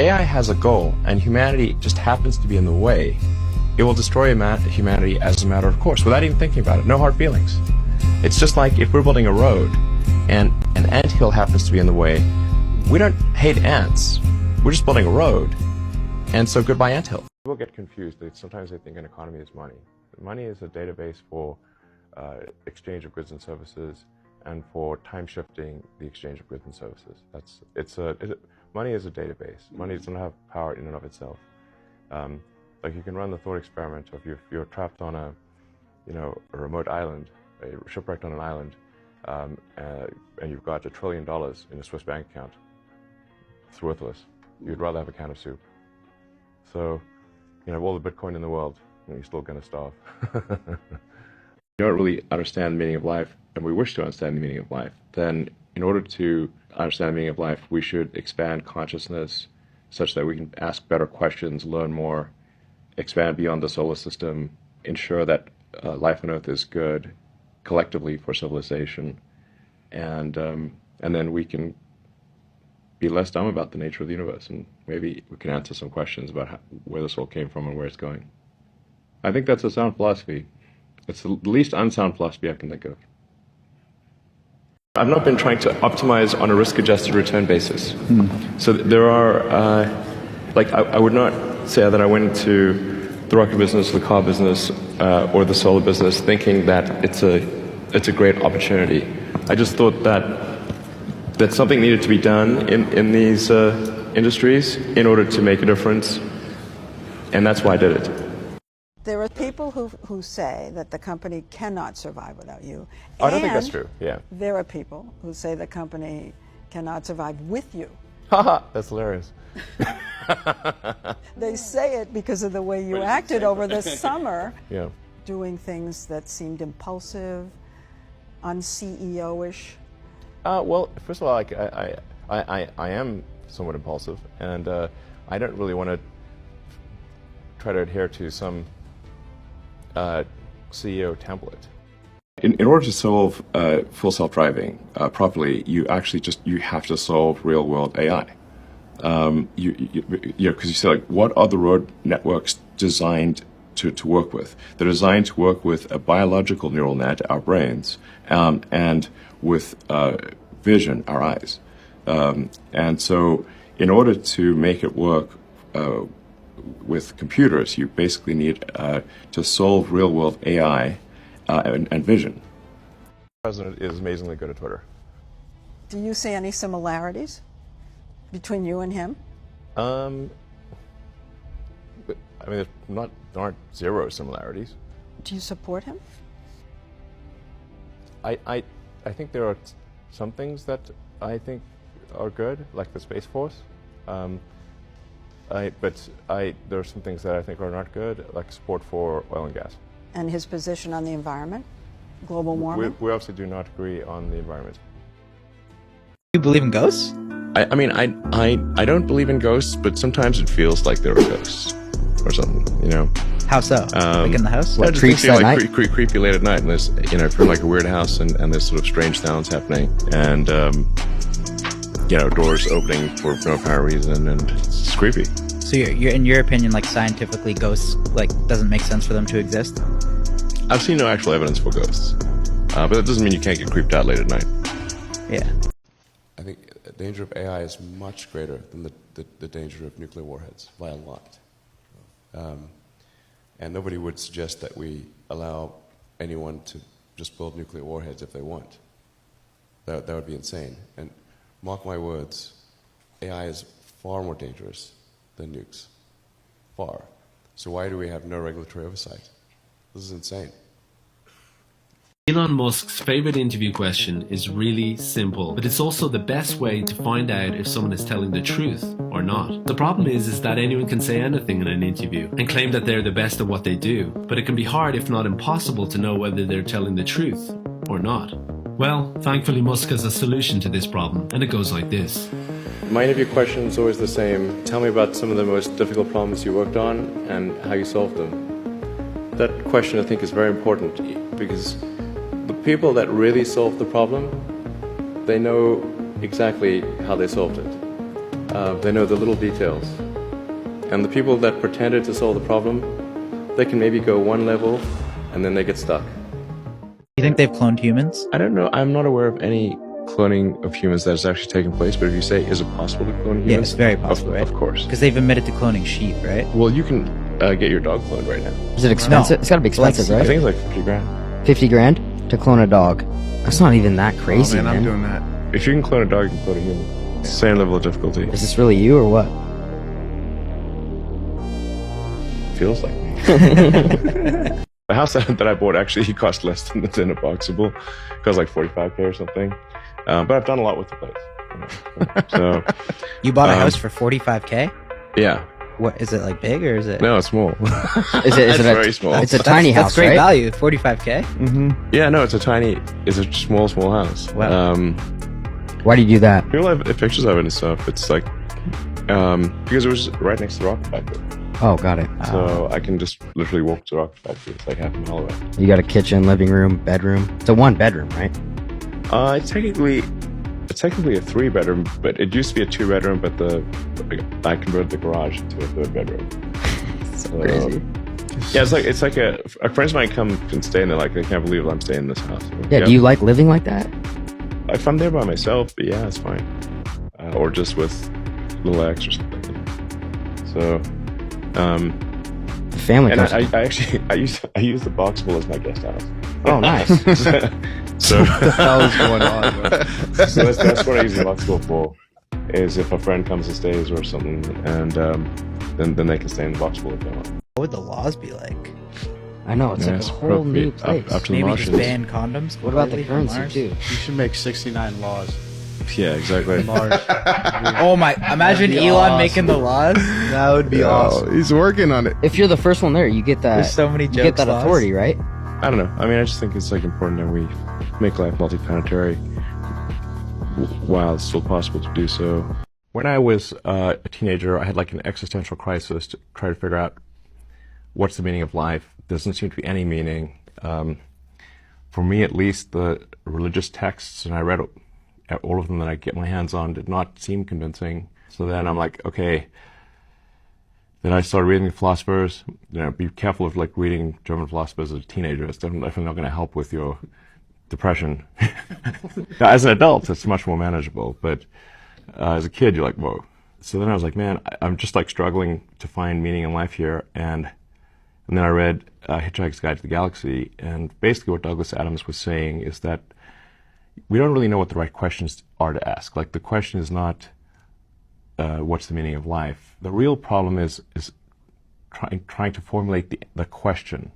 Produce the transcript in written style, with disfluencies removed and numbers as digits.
AI has a goal, and humanity just happens to be in the way. It will destroy humanity as a matter of course, without even thinking about it. No hard feelings. It's just like if we're building a road, and an anthill happens to be in the way, we don't hate ants. We're just building a road, and so goodbye anthill. People get confused. Sometimes they think an economy is money. Money is a database for exchange of goods and services, and for time shifting the exchange of goods and services. Money is a database. Money doesn't have power in and of itself. Like you can run the thought experiment of if you're trapped on a remote island, shipwrecked on an island, and you've got $1 trillion in a Swiss bank account. It's worthless. You'd rather have a can of soup. So, all the Bitcoin in the world, you're still going to starve. You don't really understand the meaning of life, and we wish to understand the meaning of life, then in order to understand the meaning of life, we should expand consciousness such that we can ask better questions, learn more, expand beyond the solar system, ensure that life on Earth is good collectively for civilization, and then we can be less dumb about the nature of the universe, and maybe we can answer some questions about where this all came from and where it's going. I think that's a sound philosophy. It's the least unsound philosophy I can think of. I've not been trying to optimize on a risk-adjusted return basis. So there are, I would not say that I went into the rocket business, the car business, or the solar business thinking that it's a great opportunity. I just thought that something needed to be done in these industries in order to make a difference, and that's why I did it. There are people who say that the company cannot survive without you. I don't think that's true, yeah. There are people who say the company cannot survive with you. Haha, that's hilarious. They say it because of the way you acted over the summer, yeah. Doing things that seemed impulsive, un-CEO-ish. Well, first of all, I am somewhat impulsive, and I don't really want to try to adhere to some CEO template. In order to solve full self-driving properly, you have to solve real-world AI. Because you say, like, what are the road networks designed to work with? They're designed to work with a biological neural net, our brains, and with vision, our eyes. And so in order to make it work with computers, you basically need to solve real-world AI and vision. The president is amazingly good at Twitter. Do you see any similarities between you and him? There aren't zero similarities. Do you support him? I think there are some things that I think are good, like the Space Force. But there are some things that I think are not good, like support for oil and gas. And his position on the environment, global warming? We obviously do not agree on the environment. Do you believe in ghosts? I don't believe in ghosts, but sometimes it feels like there are ghosts or something, How so? Like in the house? What creeps at night? Creepy late at night, and there's, if you're in like a weird house and there's sort of strange sounds happening, and doors opening for no apparent reason, and it's creepy. So you're in your opinion, like scientifically, ghosts doesn't make sense for them to exist? I've seen no actual evidence for ghosts, but that doesn't mean you can't get creeped out late at night. Yeah. I think the danger of AI is much greater than the danger of nuclear warheads, by a lot. And nobody would suggest that we allow anyone to just build nuclear warheads if they want. That would be insane. And mark my words, AI is far more dangerous than nukes. Far. So why do we have no regulatory oversight? This is insane. Elon Musk's favorite interview question is really simple, but it's also the best way to find out if someone is telling the truth or not. The problem is that anyone can say anything in an interview and claim that they're the best at what they do, but it can be hard, if not impossible, to know whether they're telling the truth or not. Well, thankfully Musk has a solution to this problem, and it goes like this. My interview question is always the same. Tell me about some of the most difficult problems you worked on and how you solved them. That question, I think, is very important because the people that really solve the problem, they know exactly how they solved it. They know the little details. And the people that pretended to solve the problem, they can maybe go one level and then they get stuck. You think they've cloned humans? I don't know. I'm not aware of any cloning of humans that has actually taken place, but if you say, is it possible to clone humans? Yeah, it's very possible, right? Of course. Because they've admitted to cloning sheep, right? Well, you can get your dog cloned right now. Is it expensive? No. It's got to be expensive, I right? think it's like 50 grand. 50 grand to clone a dog. That's not even that crazy, Oh, man, I'm man. doing that. If you can clone a dog, you can clone a human. It's the same level of difficulty. Is this really you or what? Feels like me. The house that I bought actually cost less than a Boxable. It cost like $45K or something. But I've done a lot with the place. You know. So You bought a house for 45K? yeah. What is it, like big or is it? No, it's small. Is it It's a, very small. It's a tiny house, That's great right? value. 45K. Yeah, no, it's a small house. Wow. Why do you do that? People have pictures of it and stuff. It's like because it was right next to the rocket factory. Oh, got it. So I can just literally walk to the rocket factory. It's like half a mile away. You got a kitchen, living room, bedroom. It's a 1-bedroom, right? It's technically a 3-bedroom, but it used to be a 2-bedroom. But I converted the garage into a 3rd bedroom. So crazy. Yeah, it's like a friends of mine come and stay in there. Like they can't believe I'm staying in this house. Yeah, do you like living like that? If I'm there by myself, but yeah, it's fine. Or just with little X or something. So. The family And comes. I actually I use the Boxable as my guest house. Oh, nice. So What the hell is going on, bro? so that's what I use the Boxable for. Is if a friend comes and stays or something, and then they can stay in the Boxable if they want. What would the laws be like? I know, it's Yeah, like it's a whole new appropriate. place. Up to the Maybe just Martians. ban condoms? What about the completely from currency, Mars? too? You should make 69 laws. Yeah, exactly. Mars. Oh my, imagine That'd be Elon awesome. making the laws. That would be awesome. He's working on it. If you're the first one there, you get that. There's so many you get jokes that laws. authority, right? I don't know. I mean, I just think it's like important that we make life multiplanetary while it's still possible to do so. When I was a teenager, I had like an existential crisis to try to figure out what's the meaning of life. There doesn't seem to be any meaning. For me, at least, the religious texts, and I read all of them that I get my hands on, did not seem convincing. So then I'm like, okay. Then I started reading the philosophers. You know, be careful of like reading German philosophers as a teenager. It's definitely not going to help with your depression. Now, as an adult, it's much more manageable. But as a kid, you're like, whoa. So then I was like, man, I'm just like struggling to find meaning in life here. And then I read Hitchhiker's Guide to the Galaxy. And basically what Douglas Adams was saying is that we don't really know what the right questions are to ask. Like the question is not what's the meaning of life. The real problem is trying to formulate the question.